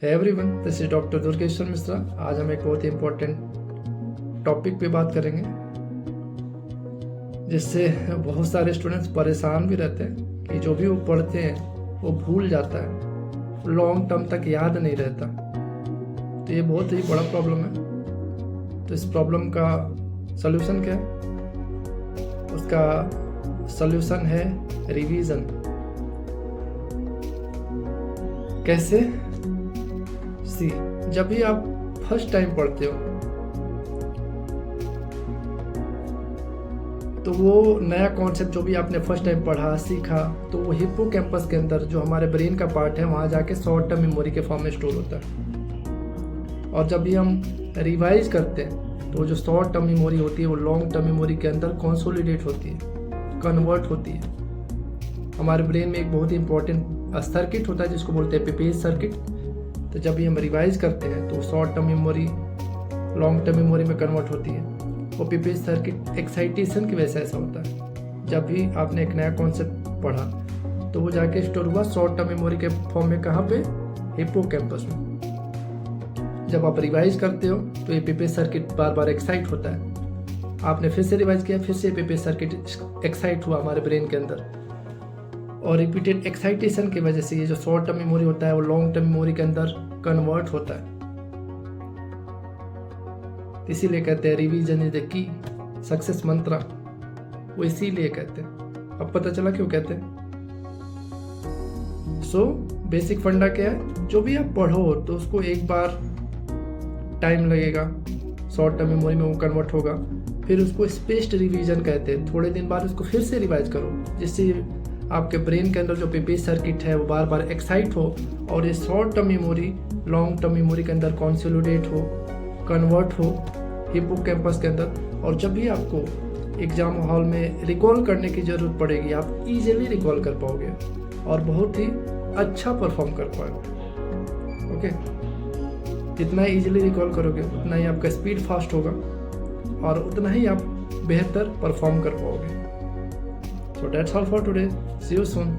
है everyone, this is doctor Durgeshwar Mishra. आज हम एक बहुत ही इम्पोर्टेंट टॉपिक पे बात करेंगे जिससे बहुत सारे स्टूडेंट्स परेशान भी रहते हैं कि जो भी वो पढ़ते हैं वो भूल जाता है, लॉन्ग टर्म तक याद नहीं रहता। तो ये बहुत ही बड़ा प्रॉब्लम है। तो इस प्रॉब्लम का सल्यूशन क्या है? उसका सल्यूशन है रिवीजन। कैसे? सी, जब भी आप फर्स्ट टाइम पढ़ते हो तो वो नया कॉन्सेप्ट जो भी आपने फर्स्ट टाइम पढ़ा सीखा तो वो हिप्पोकैम्पस के अंदर जो हमारे ब्रेन का पार्ट है वहाँ जाके शॉर्ट टर्म मेमोरी के फॉर्म में स्टोर होता है। और जब भी हम रिवाइज करते हैं तो जो शॉर्ट टर्म मेमोरी होती है वो लॉन्ग टर्म मेमोरी के अंदर कंसोलिडेट होती है, कन्वर्ट होती है। हमारे ब्रेन में एक बहुत ही इंपॉर्टेंट सर्किट होता है जिसको बोलते हैं पेपेज सर्किट। तो जब भी हम रिवाइज करते हैं तो short term memory long term memory में कन्वर्ट होती है। वो पेपेज सर्किट एक्साइटेशन की वजह से ऐसा होता है। जब भी आपने एक नया कॉन्सेप्ट पढ़ा तो वो जाके स्टोर हुआ शॉर्ट टर्म मेमोरी के फॉर्म में। कहाँ पे? हिप्पोकैम्पस में। जब आप रिवाइज करते हो तो ये पेपेज सर्किट बार बार एक्साइट होता है। आपने फिर से रिवाइज किया, फिर से पेपेज सर्किट एक्साइट हुआ हमारे ब्रेन के अंदर, और रिपीटेड एक्साइटेशन की वजह से ये जो शॉर्ट टर्म मेमोरी होता है वो लॉन्ग टर्म मेमोरी के अंदर कन्वर्ट होता है। इसीलिए कहते हैं revision is the key success mantra. वो इसीलिए कहते हैं। अब पता चला क्यों कहते हैं। सो बेसिक फंडा क्या है? जो भी आप पढ़ो तो उसको एक बार टाइम लगेगा, शॉर्ट टर्म मेमोरी में वो कन्वर्ट होगा। फिर उसको स्पेस्ड रिवीजन कहते हैं। थोड़े दिन बाद उसको फिर से रिवाइज करो जिससे आपके ब्रेन के अंदर जो पेपेज सर्किट है वो बार बार एक्साइट हो और ये short term memory long term memory के अंदर कंसोलिडेट हो, कन्वर्ट हो हिप्पोकैम्पस के अंदर। और जब भी आपको एग्जाम हॉल में रिकॉल करने की ज़रूरत पड़ेगी आप इजीली रिकॉल कर पाओगे और बहुत ही अच्छा परफॉर्म कर पाओगे। ओके, जितना इजीली रिकॉल करोगे उतना ही आपका स्पीड फास्ट होगा और उतना ही आप बेहतर परफॉर्म कर पाओगे। So that's all for today. See you soon.